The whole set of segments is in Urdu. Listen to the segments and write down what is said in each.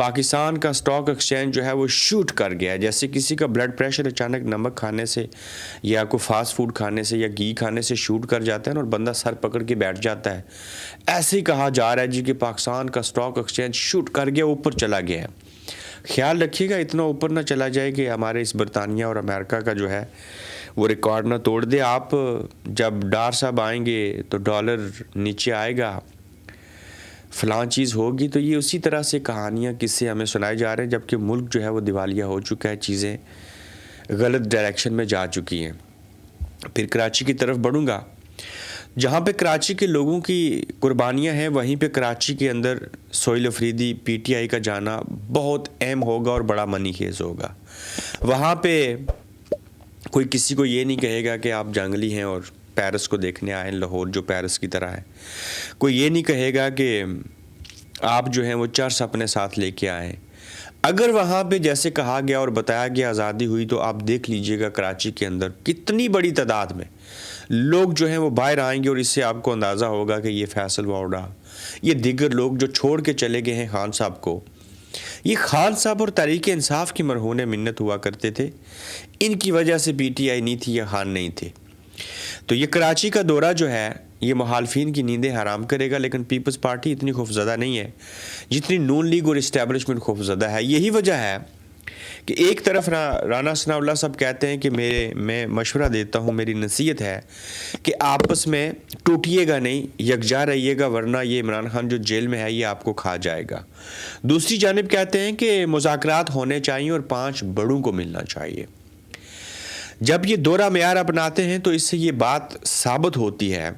پاکستان کا اسٹاک ایکسچینج جو ہے وہ شوٹ کر گیا ہے. جیسے کسی کا بلڈ پریشر اچانک نمک کھانے سے یا کوئی فاسٹ فوڈ کھانے سے یا گھی کھانے سے شوٹ کر جاتا ہے نا اور بندہ سر پکڑ کے بیٹھ جاتا ہے, ایسے ہی کہا جا رہا ہے جی کہ پاکستان کا اسٹاک ایکسچینج شوٹ کر گیا, اوپر چلا گیا ہے. خیال رکھیے گا اتنا اوپر نہ چلا جائے کہ ہمارے اس برطانیہ اور امریکہ کا جو ہے وہ ریکارڈ نہ توڑ دے. آپ جب ڈار صاحب آئیں گے تو ڈالر نیچے آئے گا, فلاں چیز ہوگی, تو یہ اسی طرح سے کہانیاں قصے ہمیں سنائے جا رہے ہیں, جبکہ ملک جو ہے وہ دیوالیہ ہو چکا ہے, چیزیں غلط ڈائریکشن میں جا چکی ہیں. پھر کراچی کی طرف بڑھوں گا. جہاں پہ کراچی کے لوگوں کی قربانیاں ہیں وہیں پہ کراچی کے اندر Sohail Afridi P T I کا جانا بہت اہم ہوگا اور بڑا منی خیز ہوگا. وہاں پہ کوئی کسی کو یہ نہیں کہے گا کہ آپ جنگلی ہیں اور پیرس کو دیکھنے آئے, لاہور جو پیرس کی طرح ہے. کوئی یہ نہیں کہے گا کہ آپ جو ہیں وہ چرس اپنے ساتھ لے کے آئیں. اگر وہاں پہ جیسے کہا گیا اور بتایا گیا آزادی ہوئی, تو آپ دیکھ لیجئے گا کراچی کے اندر کتنی بڑی تعداد میں لوگ جو ہیں وہ باہر آئیں گے, اور اس سے آپ کو اندازہ ہوگا کہ یہ فیصل واؤڈا, یہ دیگر لوگ جو چھوڑ کے چلے گئے ہیں خان صاحب کو, یہ خان صاحب اور تحریک انصاف کی مرہون منت ہوا کرتے تھے, ان کی وجہ سے پی ٹی آئی نہیں تھی یا خان نہیں تھے. تو یہ کراچی کا دورہ جو ہے یہ مخالفین کی نیندیں حرام کرے گا, لیکن پیپلز پارٹی اتنی خوفزدہ نہیں ہے جتنی نون لیگ اور اسٹیبلشمنٹ خوفزدہ ہے. یہی وجہ ہے کہ ایک طرف رانا ثناء اللہ صاحب کہتے ہیں کہ میں مشورہ دیتا ہوں, میری نصیحت ہے کہ آپس میں ٹوٹیے گا نہیں, یکجا رہیے گا, ورنہ یہ عمران خان جو جیل میں ہے یہ آپ کو کھا جائے گا. دوسری جانب کہتے ہیں کہ مذاکرات ہونے چاہیے اور 5 بڑوں کو ملنا چاہیے. جب یہ دورہ معیار اپناتے ہیں تو اس سے یہ بات ثابت ہوتی ہے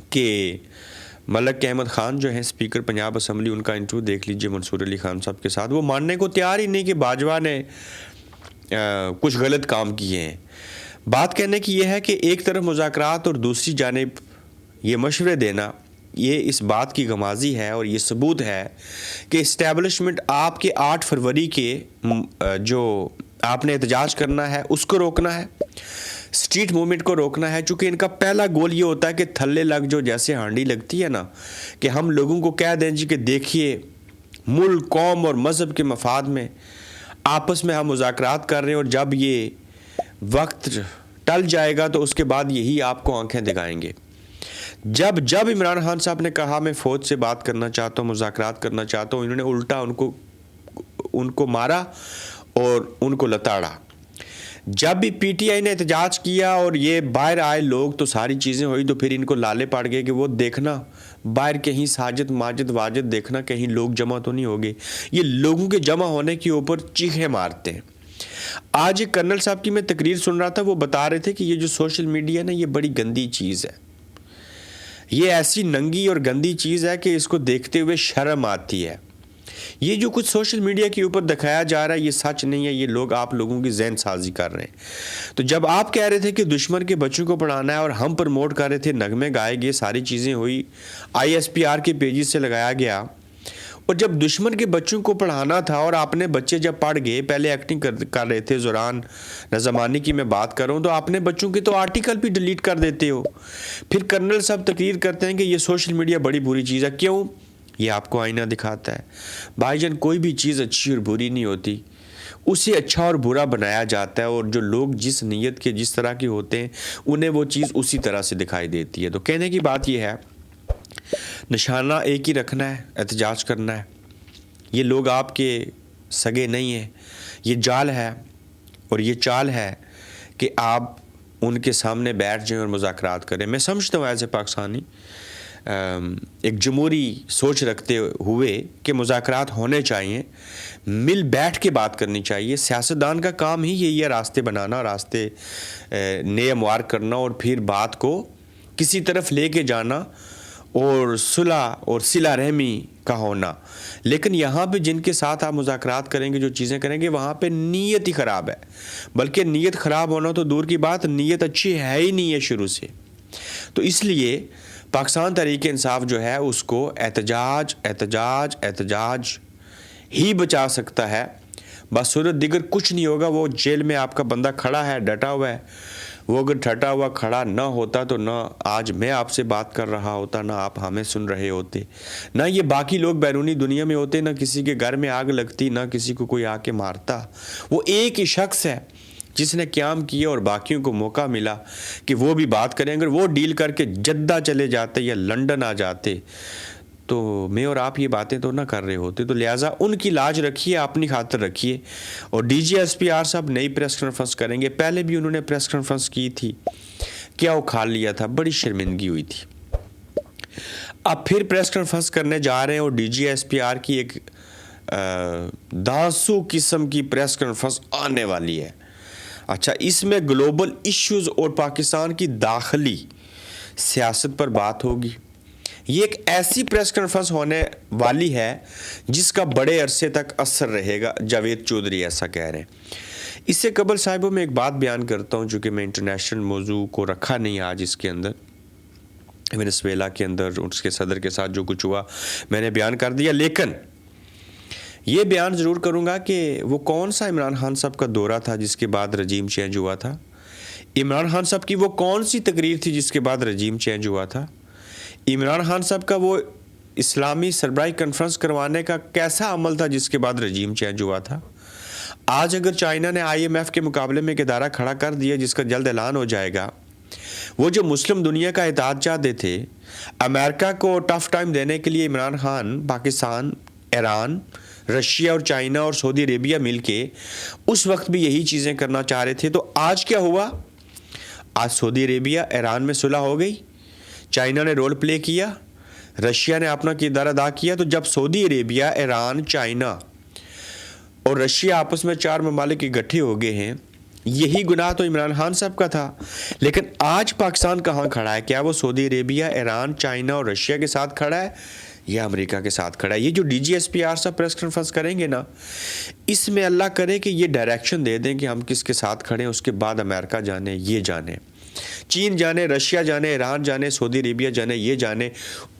کہ ملک احمد خان جو ہیں اسپیکر پنجاب اسمبلی, ان کا انٹرویو دیکھ لیجئے منصور علی خان صاحب کے ساتھ, وہ ماننے کو تیار ہی نہیں کہ باجوہ نے کچھ غلط کام کیے ہیں. بات کہنے کی یہ ہے کہ ایک طرف مذاکرات اور دوسری جانب یہ مشورے دینا, یہ اس بات کی غمازی ہے اور یہ ثبوت ہے کہ اسٹیبلشمنٹ آپ کے 8 فروری کے جو آپ نے احتجاج کرنا ہے اس کو روکنا ہے, اسٹریٹ موومنٹ کو روکنا ہے. چونکہ ان کا پہلا گول یہ ہوتا ہے کہ تھلے لگ جو جیسے ہانڈی لگتی ہے نا, کہ ہم لوگوں کو کہہ دیں جی کہ دیکھیے ملک, قوم اور مذہب کے مفاد میں آپس میں ہم مذاکرات کر رہے ہیں, اور جب یہ وقت ٹل جائے گا تو اس کے بعد یہی آپ کو آنکھیں دکھائیں گے. جب عمران خان صاحب نے کہا میں فوج سے بات کرنا چاہتا ہوں, مذاکرات کرنا چاہتا ہوں, انہوں نے الٹا ان کو مارا اور ان کو لتاڑا. جب بھی پی ٹی آئی نے احتجاج کیا اور یہ باہر آئے لوگ تو ساری چیزیں ہوئی, تو پھر ان کو لالے پڑ گئے کہ وہ دیکھنا باہر کہیں ساجد ماجد واجد دیکھنا کہیں لوگ جمع تو نہیں ہو گئے. یہ لوگوں کے جمع ہونے کے اوپر چیخیں مارتے ہیں. آج ایک کرنل صاحب کی میں تقریر سن رہا تھا, وہ بتا رہے تھے کہ یہ جو سوشل میڈیا ہے نا یہ بڑی گندی چیز ہے, یہ ایسی ننگی اور گندی چیز ہے کہ اس کو دیکھتے ہوئے شرم آتی ہے. یہ جو کچھ سوشل میڈیا کے اوپر دکھایا جا رہا ہے یہ سچ نہیں ہے, یہ لوگ آپ لوگوں کی ذہن سازی کر رہے ہیں. تو جب آپ کہہ رہے تھے کہ دشمن کے بچوں کو پڑھانا ہے اور ہم پروموٹ کر رہے تھے, نغمے گائے گئے, ساری چیزیں ہوئی, ISPR کے پیجز سے لگایا گیا, اور جب دشمن کے بچوں کو پڑھانا تھا اور آپ نے بچے جب پڑھ گئے, پہلے ایکٹنگ کر رہے تھے, زوران نظمانی کی میں بات کر رہا ہوں, تو آپ نے بچوں کے تو آرٹیکل بھی ڈیلیٹ کر دیتے ہو. پھر کرنل صاحب تقریر کرتے ہیں کہ یہ سوشل میڈیا بڑی بری چیز ہے. کیوں؟ یہ آپ کو آئینہ دکھاتا ہے. بھائی جان کوئی بھی چیز اچھی اور بری نہیں ہوتی, اسے اچھا اور برا بنایا جاتا ہے, اور جو لوگ جس نیت کے جس طرح کے ہوتے ہیں انہیں وہ چیز اسی طرح سے دکھائی دیتی ہے. تو کہنے کی بات یہ ہے نشانہ ایک ہی رکھنا ہے, احتجاج کرنا ہے. یہ لوگ آپ کے سگے نہیں ہیں, یہ جال ہے اور یہ چال ہے کہ آپ ان کے سامنے بیٹھ جائیں اور مذاکرات کریں. میں سمجھتا ہوں ایز اے پاکستانی ایک جمہوری سوچ رکھتے ہوئے کہ مذاکرات ہونے چاہیے, مل بیٹھ کے بات کرنی چاہیے. سیاستدان کا کام ہی یہی ہے, راستے بنانا, راستے نئے ہموار کرنا, اور پھر بات کو کسی طرف لے کے جانا, اور صلح اور صلہ رحمی کا ہونا. لیکن یہاں پہ جن کے ساتھ آپ مذاکرات کریں گے, جو چیزیں کریں گے, وہاں پہ نیت ہی خراب ہے. بلکہ نیت خراب ہونا تو دور کی بات, نیت اچھی ہے ہی نہیں ہے شروع سے. تو اس لیے پاکستان تحریک انصاف جو ہے اس کو احتجاج ہی بچا سکتا ہے. بس صورت دیگر کچھ نہیں ہوگا. وہ جیل میں آپ کا بندہ کھڑا ہے, ڈٹا ہوا ہے, وہ اگر ٹھٹا ہوا کھڑا نہ ہوتا تو نہ آج میں آپ سے بات کر رہا ہوتا، نہ آپ ہمیں سن رہے ہوتے، نہ یہ باقی لوگ بیرونی دنیا میں ہوتے، نہ کسی کے گھر میں آگ لگتی، نہ کسی کو کوئی آ کے مارتا۔ وہ ایک ہی شخص ہے جس نے قیام کیا اور باقیوں کو موقع ملا کہ وہ بھی بات کریں۔ اگر وہ ڈیل کر کے جدہ چلے جاتے یا لنڈن آ جاتے تو میں اور آپ یہ باتیں تو نہ کر رہے ہوتے۔ تو لہٰذا ان کی لاج رکھیے، اپنی خاطر رکھیے۔ اور D G S P R صاحب نئی پریس کانفرنس کریں گے، پہلے بھی انہوں نے پریس کانفرنس کی تھی، کیا اکھاڑ لیا تھا، بڑی شرمندگی ہوئی تھی۔ اب پھر پریس کانفرنس کرنے جا رہے ہیں اور D G S P R کی ایک داسو قسم کی پریس کانفرنس آنے والی ہے۔ اچھا، اس میں گلوبل ایشوز اور پاکستان کی داخلی سیاست پر بات ہوگی۔ یہ ایک ایسی پریس کانفرنس ہونے والی ہے جس کا بڑے عرصے تک اثر رہے گا، جاوید چودھری ایسا کہہ رہے ہیں۔ اس سے قبل صاحبوں میں ایک بات بیان کرتا ہوں، جو کہ میں انٹرنیشنل موضوع کو رکھا نہیں آج اس کے اندر، وینزویلا کے اندر اس کے صدر کے ساتھ جو کچھ ہوا میں نے بیان کر دیا، لیکن یہ بیان ضرور کروں گا کہ وہ کون سا عمران خان صاحب کا دورہ تھا جس کے بعد رجیم چینج ہوا تھا، عمران خان صاحب کی وہ کون سی تقریر تھی جس کے بعد رجیم چینج ہوا تھا، عمران خان صاحب کا وہ اسلامی سربراہی کانفرنس کروانے کا کیسا عمل تھا جس کے بعد رجیم چینج ہوا تھا۔ آج اگر چائنا نے آئی ایم ایف کے مقابلے میں ایک ادارہ کھڑا کر دیا جس کا جلد اعلان ہو جائے گا، وہ جو مسلم دنیا کا اتحاد چاہتے تھے، امریکہ کو ٹف ٹائم دینے کے لیے عمران خان پاکستان، ایران، رشیا اور چائنا اور سعودی عربیہ مل کے اس وقت بھی یہی چیزیں کرنا چاہ رہے تھے۔ تو آج کیا ہوا؟ آج سعودی عربیہ، ایران میں صلح ہو گئی، چائنا نے رول پلے کیا، رشیا نے اپنا کردار ادا کیا۔ تو جب سعودی عربیہ، ایران، چائنا اور رشیا آپس میں 4 ممالک اکٹھے ہو گئے ہیں، یہی گناہ تو عمران خان صاحب کا تھا۔ لیکن آج پاکستان کہاں کھڑا ہے؟ کیا وہ سعودی عربیہ، ایران، چائنا اور رشیا کے ساتھ کھڑا ہے یا امریکہ کے ساتھ کھڑا ہے؟ یہ جو D G S P R صاحب پریس کانفرنس کریں گے نا، اس میں اللہ کرے کہ یہ ڈائریکشن دے دیں کہ ہم کس کے ساتھ کھڑے ہیں، اس کے بعد امریکہ جانے، یہ جانے، چین جانے، رشیا جانے، ایران جانے، سعودی عربیہ جانے، یہ جانے،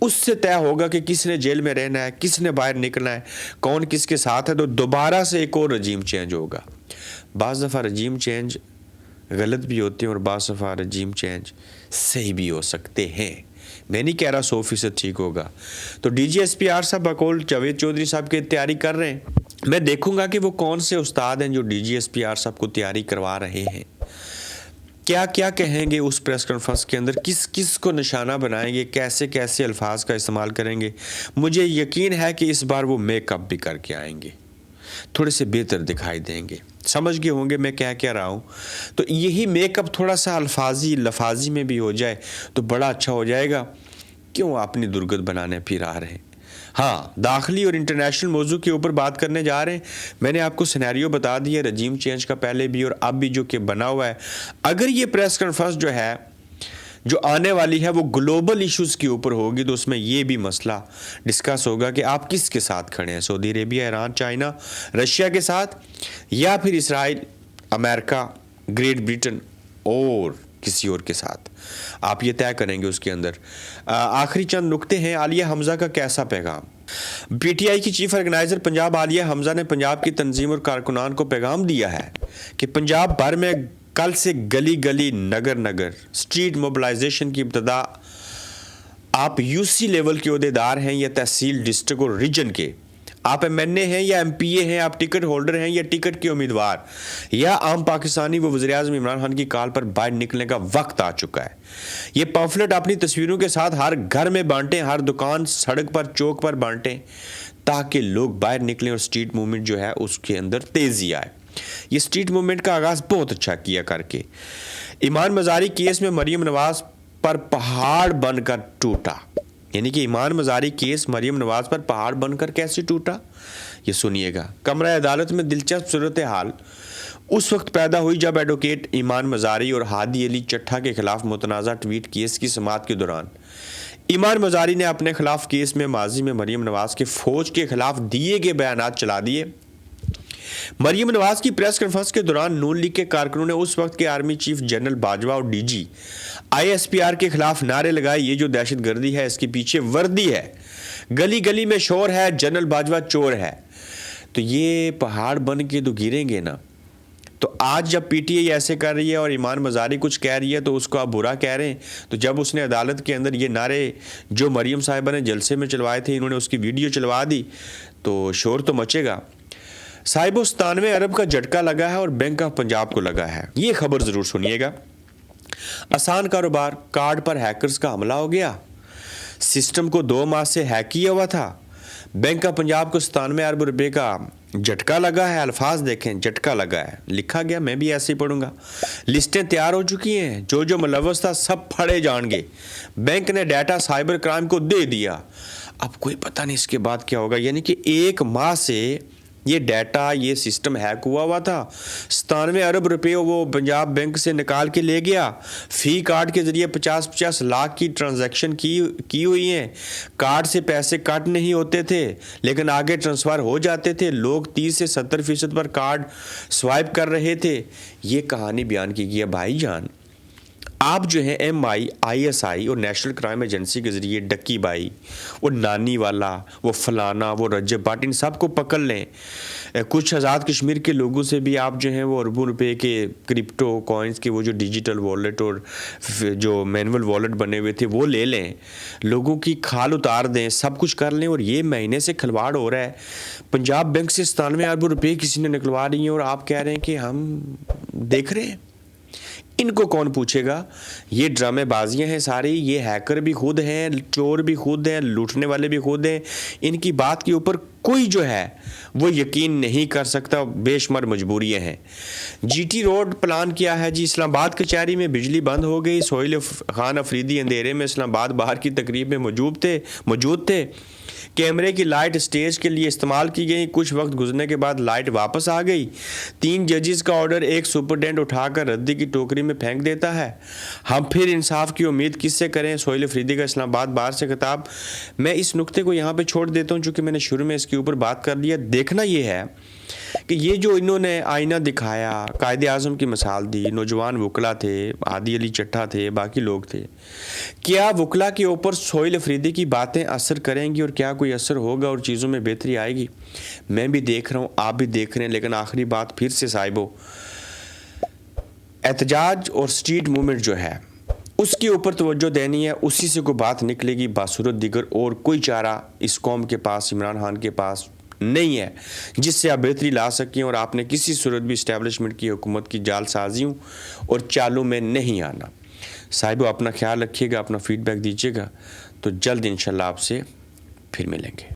اس سے طے ہوگا کہ کس نے جیل میں رہنا ہے، کس نے باہر نکلنا ہے، کون کس کے ساتھ ہے۔ تو دوبارہ سے ایک اور رجیم چینج ہوگا۔ بعض دفعہ رجیم چینج غلط بھی ہوتے ہیں اور بعض دفعہ رجیم چینج صحیح بھی ہو سکتے ہیں۔ میں نہیں کہہ رہا 100% ٹھیک ہوگا۔ تو D G S P R صاحب بقول جاوید چودھری صاحب کی تیاری کر رہے ہیں۔ میں دیکھوں گا کہ وہ کون سے استاد ہیں جو D G S P R صاحب کو تیاری کروا رہے ہیں، کیا کیا کہیں گے اس پریس کانفرنس کے اندر، کس کس کو نشانہ بنائیں گے، کیسے کیسے الفاظ کا استعمال کریں گے۔ مجھے یقین ہے کہ اس بار وہ میک اپ بھی کر کے آئیں گے، تھوڑے سے بہتر دکھائی دیں گے، سمجھ گئے ہوں گے میں کیا رہا ہوں۔ تو یہی میک اپ تھوڑا سا لفاظی میں بھی ہو جائے تو بڑا اچھا ہو جائے گا۔ کیوں اپنی درگت بنانے پھر آ رہے ہیں؟ ہاں، داخلی اور انٹرنیشنل موضوع کے اوپر بات کرنے جا رہے ہیں۔ میں نے آپ کو سینیریو بتا دیا رجیم چینج کا، پہلے بھی اور اب بھی جو کہ بنا ہوا ہے۔ اگر یہ پریس کانفرنس جو ہے جو آنے والی ہے وہ گلوبل ایشوز کے اوپر ہوگی تو اس میں یہ بھی مسئلہ ڈسکس ہوگا کہ آپ کس کے ساتھ کھڑے ہیں، سعودی عربیہ، ایران، چائنا، رشیا کے ساتھ، یا پھر اسرائیل، امریکہ، گریٹ برٹن اور کسی اور کے ساتھ۔ آپ یہ طے کریں گے اس کے اندر۔ آخری چند نکتے ہیں۔ عالیہ حمزہ کا کیسا پیغام؟ پی ٹی آئی کی چیف آرگنائزر پنجاب عالیہ حمزہ نے پنجاب کی تنظیم اور کارکنان کو پیغام دیا ہے کہ پنجاب بھر میں کل سے گلی گلی، نگر نگر، اسٹریٹ موبلائزیشن کی ابتدا۔ آپ یو سی لیول کے عہدیدار ہیں یا تحصیل، ڈسٹرکٹ اور ریجن کے، آپ ایم این اے ہیں یا ایم پی اے ہیں، آپ ٹکٹ ہولڈر ہیں یا ٹکٹ کے امیدوار، یا عام پاکستانی، وہ وزیر اعظم عمران خان کی کال پر باہر نکلنے کا وقت آ چکا ہے۔ یہ پمفلٹ اپنی تصویروں کے ساتھ ہر گھر میں بانٹیں، ہر دکان، سڑک پر، چوک پر بانٹیں، تاکہ لوگ باہر نکلیں اور اسٹریٹ موومنٹ جو ہے اس کے اندر تیزی آئے۔ یہ اسٹریٹ موومنٹ کا آغاز بہت اچھا کیا کر کے۔ ایمان مزاری کیس میں مریم نواز پر پہاڑ بن کر ٹوٹا، یعنی کہ ایمان مزاری کیس مریم نواز پر پہاڑ بن کر کیسے ٹوٹا، یہ سنیے گا۔ کمرہ عدالت میں دلچسپ صورتحال اس وقت پیدا ہوئی جب ایڈوکیٹ ایمان مزاری اور ہادی علی چٹھا کے خلاف متنازع ٹویٹ کیس کی سماعت کے دوران ایمان مزاری نے اپنے خلاف کیس میں ماضی میں مریم نواز کے فوج کے خلاف دیے گئے بیانات چلا دیے۔ مریم نواز کی پریس کانفرنس کے دوران نون لیگ کے کارکنوں نے اس وقت کے آرمی چیف جنرل باجوہ اور D G I S P R کے خلاف نعرے لگائے، یہ جو دہشت گردی ہے اس کے پیچھے وردی ہے، گلی گلی میں شور ہے، جنرل باجوہ چور ہے۔ تو یہ پہاڑ بن کے تو گریں گے نا۔ تو آج جب پی ٹی آئی ایسے کر رہی ہے اور ایمان مزاری کچھ کہہ رہی ہے تو اس کو آپ برا کہہ رہے ہیں. تو جب اس نے عدالت کے اندر یہ نعرے جو مریم صاحبہ نے جلسے میں چلوائے تھے، انہوں نے اس کی ویڈیو چلوا دی تو شور تو مچے گا. صاحبو 97 ارب کا جھٹکا لگا ہے اور بینک آف پنجاب کو لگا ہے. یہ خبر ضرور سنیے گا. آسان کاروبار، کارڈ پر ہیکرز کا حملہ ہو گیا. سسٹم کو 2 ماہ سے ہیک کیا ہوا تھا. بینک آف پنجاب کو 97 ارب روپے کا جھٹکا لگا ہے. الفاظ دیکھیں، جھٹکا لگا ہے لکھا گیا، میں بھی ایسے ہی پڑھوں گا. لسٹیں تیار ہو چکی ہیں، جو ملوث تھا سب پھڑے جان گے. بینک نے ڈیٹا سائبر کرائم کو دے دیا. اب کوئی پتہ نہیں اس کے بعد کیا ہوگا. یعنی کہ 1 ماہ سے یہ ڈیٹا، یہ سسٹم ہیک ہوا تھا. 97 ارب روپے وہ پنجاب بینک سے نکال کے لے گیا. فی کارڈ کے ذریعے 50 لاکھ کی ٹرانزیکشن کی ہوئی ہیں. کارڈ سے پیسے کٹ نہیں ہوتے تھے لیکن آگے ٹرانسفر ہو جاتے تھے. لوگ 30 سے 70% پر کارڈ سوائپ کر رہے تھے. یہ کہانی بیان کی گئی ہے. بھائی جان، آپ جو ہیں MI اور نیشنل کرائم ایجنسی کے ذریعے ڈکی بائی، وہ نانی والا، وہ فلانا، وہ رجب بٹ، ان سب کو پکڑ لیں. کچھ آزاد کشمیر کے لوگوں سے بھی آپ جو ہیں وہ اربوں روپے کے کرپٹو کوائنز کے وہ جو ڈیجیٹل والیٹ اور جو مینول والیٹ بنے ہوئے تھے وہ لے لیں. لوگوں کی کھال اتار دیں، سب کچھ کر لیں. اور یہ مہینے سے کھلواڑ ہو رہا ہے. پنجاب بینک سے 97 ارب روپے کسی نے نکلوا رہی ہیں اور آپ کہہ رہے ہیں کہ ہم دیکھ رہے ہیں. ان کو کون پوچھے گا؟ یہ ڈرامے بازیاں ہیں ساری. یہ ہیکر بھی خود ہیں، چور بھی خود ہیں، لوٹنے والے بھی خود ہیں. ان کی بات کے اوپر کوئی جو ہے وہ یقین نہیں کر سکتا. بے شمار مجبوریاں ہیں. GT روڈ پلان کیا ہے جی. اسلام آباد کچہری میں بجلی بند ہو گئی. سہیل خان افریدی اندھیرے میں اسلام آباد باہر کی تقریب میں موجود تھے. کیمرے کی لائٹ سٹیج کے لیے استعمال کی گئی. کچھ وقت گزرنے کے بعد لائٹ واپس آ گئی. 3 ججز کا آرڈر ایک سپرڈینٹ اٹھا کر ردی کی ٹوکری میں پھینک دیتا ہے. ہم پھر انصاف کی امید کس سے کریں؟ سہیل افریدی کا اسلام آباد باہر سے خطاب. میں اس نقطے کو یہاں پہ چھوڑ دیتا ہوں چونکہ میں نے شروع میں اس کے اوپر بات کر لیا. دیکھنا یہ ہے کہ یہ جو انہوں نے آئینہ دکھایا، قائد اعظم کی مثال دی، نوجوان وکلا تھے، ہادی علی چٹھا تھے، باقی لوگ تھے. کیا وکلا کے اوپر سہیل افریدی کی باتیں اثر کریں گی اور کیا کوئی اثر ہوگا اور چیزوں میں بہتری آئے گی؟ میں بھی دیکھ رہا ہوں، آپ بھی دیکھ رہے ہیں. لیکن آخری بات پھر سے صاحبو، احتجاج اور سٹریٹ موومنٹ جو ہے اس کے اوپر توجہ دینی ہے. اسی سے کوئی بات نکلے گی باصورت دیگر. اور کوئی چارہ اس قوم کے پاس، عمران خان کے پاس نہیں ہے جس سے آپ بہتری لا سکیں. اور آپ نے کسی صورت بھی اسٹیبلشمنٹ کی حکومت کی جال سازیوں اور چالوں میں نہیں آنا. صاحبو اپنا خیال رکھیے گا، اپنا فیڈ بیک دیجیے گا. تو جلد انشاءاللہ آپ سے پھر ملیں گے.